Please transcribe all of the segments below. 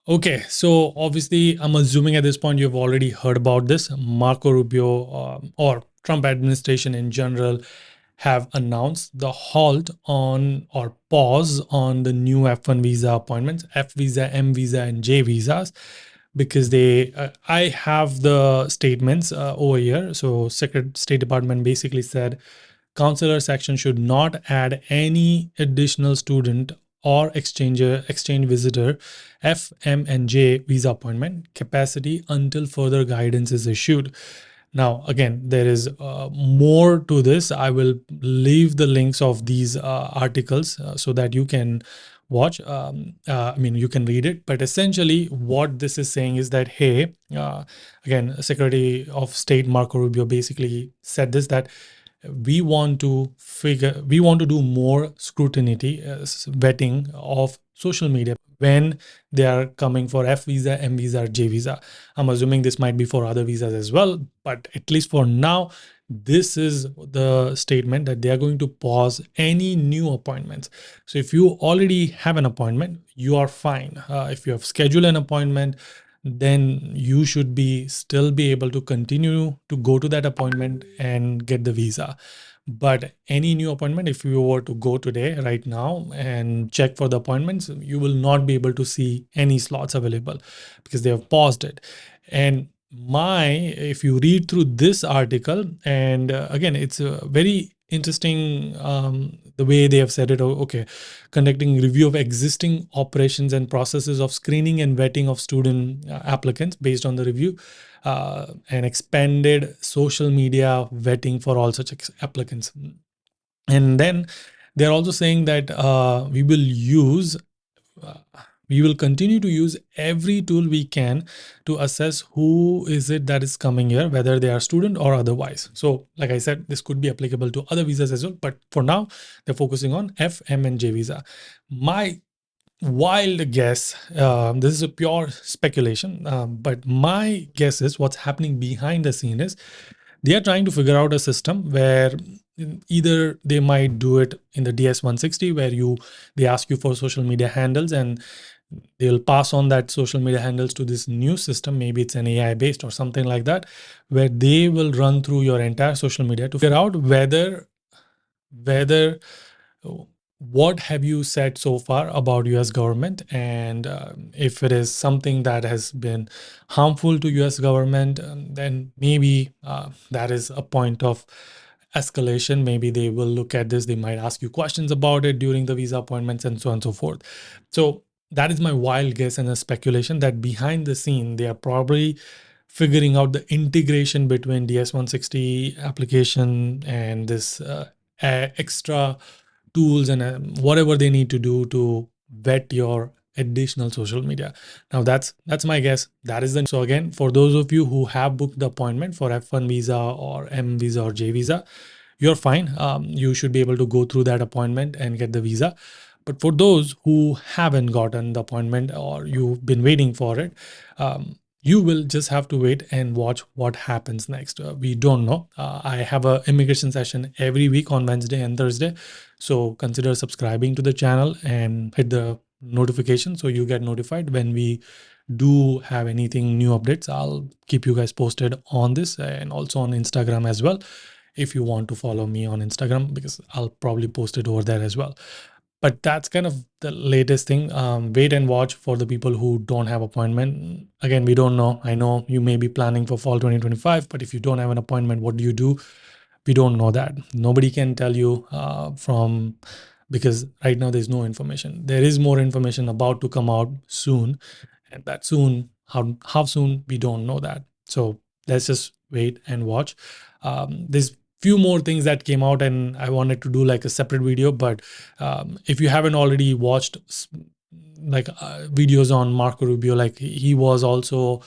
Okay, so obviously, I'm assuming at this point you've already heard about this. Marco Rubio or Trump administration in general have announced the halt on or pause on the new F1 visa appointments, F visa, M visa, and J visas, because I have the statements over here. So, State Department basically said counselor section should not add any additional student or exchange visitor F, M, and J visa appointment capacity until further guidance is issued. Now, again, there is more to this. I will leave the links of these articles so that you can watch. You can read it. But essentially, what this is saying is that, hey, again, Secretary of State Marco Rubio basically said this, that we want to do more scrutiny, vetting of social media when they are coming for F visa, M visa, or J visa. I'm assuming this might be for other visas as well, but at least for now, this is the statement that they are going to pause any new appointments. So if you already have an appointment, you are fine. If you have scheduled an appointment, then you should still be able to continue to go to that appointment and get the visa. But any new appointment, if you were to go today, right now, and check for the appointments, you will not be able to see any slots available because they have paused it. And if you read through this article, and again, it's a very interesting the way they have said it. Okay, conducting review of existing operations and processes of screening and vetting of student applicants based on the review, and expanded social media vetting for all such applicants. And then they're also saying that we will continue to use every tool we can to assess who is it that is coming here, whether they are student or otherwise. So like I said, this could be applicable to other visas as well, but for now they're focusing on F, M, and J visa. My wild guess, this is a pure speculation, but my guess is what's happening behind the scene is they are trying to figure out a system where either they might do it in the DS-160 where they ask you for social media handles, and they'll pass on that social media handles to this new system. Maybe it's an AI based or something like that, where they will run through your entire social media to figure out whether what have you said so far about US government, and if it is something that has been harmful to US government, then maybe that is a point of escalation. Maybe they will look at this, they might ask you questions about it during the visa appointments and so on and so forth. So that is my wild guess and a speculation that behind the scene they are probably figuring out the integration between DS-160 application and this extra tools and whatever they need to do to vet your additional social media. Now that's my guess. That is the so again, for those of you who have booked the appointment for F1 visa or M visa or J visa, you're fine. You should be able to go through that appointment and get the visa. But for those who haven't gotten the appointment or you've been waiting for it, you will just have to wait and watch what happens next. We don't know. I have an immigration session every week on Wednesday and Thursday. So consider subscribing to the channel and hit the notification so you get notified when we do have anything new updates. I'll keep you guys posted on this and also on Instagram as well, if you want to follow me on Instagram, because I'll probably post it over there as well. But that's kind of the latest thing. Wait and watch for the people who don't have appointment. Again, we don't know. I know you may be planning for fall 2025, but if you don't have an appointment, what do you do? We don't know that. Nobody can tell you because right now there's no information. There is more information about to come out soon, and that soon, how soon, we don't know that. So let's just wait and watch. There's few more things that came out and I wanted to do like a separate video, but if you haven't already watched videos on Marco Rubio, like he was also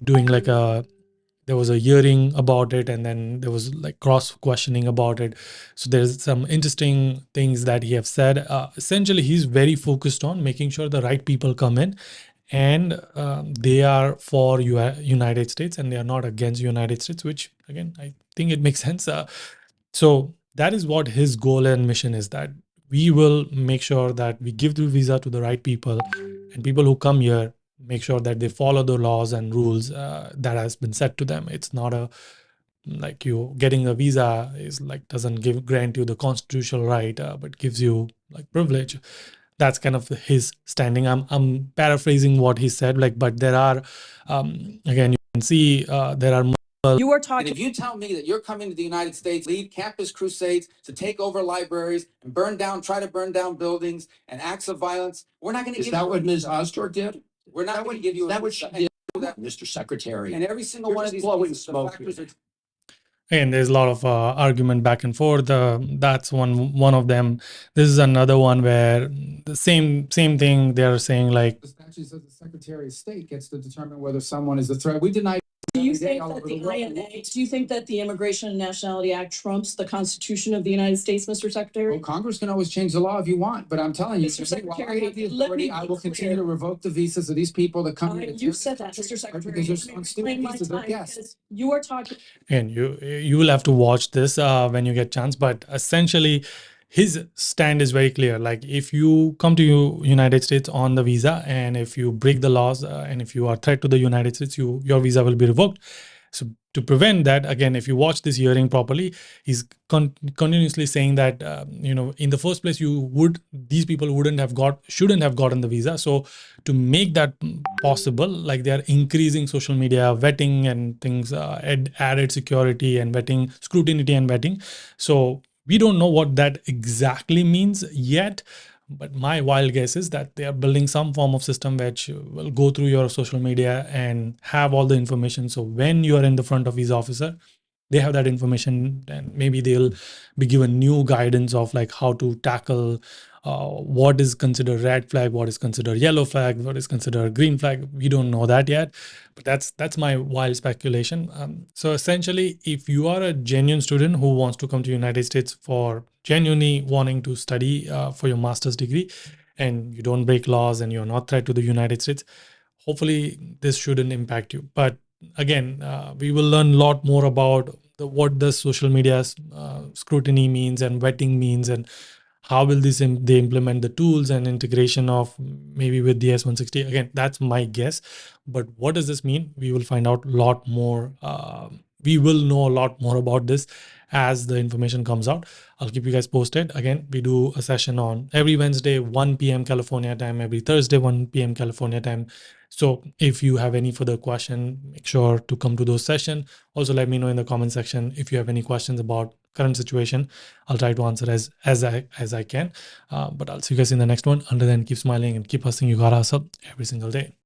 doing like there was a hearing about it, and then there was like cross questioning about it. So there's some interesting things that he have said. Essentially, he's very focused on making sure the right people come in, and they are for United States and they are not against United States, which again, I think it makes sense. So that is what his goal and mission is, that we will make sure that we give the visa to the right people, and people who come here make sure that they follow the laws and rules that has been set to them. It's not a like you getting a visa is like doesn't give grant you the constitutional right, but gives you like privilege. That's kind of his standing. I'm paraphrasing what he said, like, but there are again, you can see there are You are talking. And if you tell me that you're coming to the United States, lead campus crusades to take over libraries and try to burn down buildings and acts of violence, we're not going to give you. Is that what Ms. Ostork did? We're not going to give you. That what she did, Mr. Secretary. And every single one of these blowing smoke. And there's a lot of argument back and forth. That's one of them. This is another one where the same thing they're saying, like the statutes of the Secretary of State gets to determine whether someone is a threat. We deny. Do you think that the INA, do you think that the Immigration and Nationality Act trumps the Constitution of the United States, Mr. Secretary? Well, Congress can always change the law if you want, but I'm telling you, Mr. Secretary, while I have the authority, I will continue to revoke the visas of these people that come here. You said that, Mr. Secretary. Because they're on student visas, they're guests. You are talking. And you will have to watch this when you get chance. But essentially, his stand is very clear. Like, if you come to United States on the visa, and if you break the laws, and if you are a threat to the United States, your visa will be revoked. So to prevent that, again, if you watch this hearing properly, he's continuously saying that in the first place, these people shouldn't have gotten the visa. So to make that possible, like, they are increasing social media vetting and things, added security and vetting, scrutiny and vetting. So we don't know what that exactly means yet. But my wild guess is that they are building some form of system which will go through your social media and have all the information. So when you are in the front of visa officer, they have that information, and maybe they'll be given new guidance of like how to tackle what is considered red flag, what is considered yellow flag, what is considered green flag. We don't know that yet, but that's my wild speculation. So essentially, if you are a genuine student who wants to come to United States for genuinely wanting to study for your master's degree, and you don't break laws and you're not threat to the United States, hopefully this shouldn't impact you. But again, we will learn a lot more about what the social media scrutiny means and vetting means, and how will they implement the tools and integration of maybe with the S160. Again, that's my guess. But what does this mean? We will find out a lot more. We will know a lot more about this as the information comes out. I'll keep you guys posted. Again, we do a session on every Wednesday, 1 p.m. California time, every Thursday, 1 p.m. California time. So if you have any further question, make sure to come to those sessions. Also, let me know in the comment section if you have any questions about current situation. I'll try to answer as I can. But I'll see you guys in the next one. Until then, keep smiling and keep hustling. You gotta hustle every single day.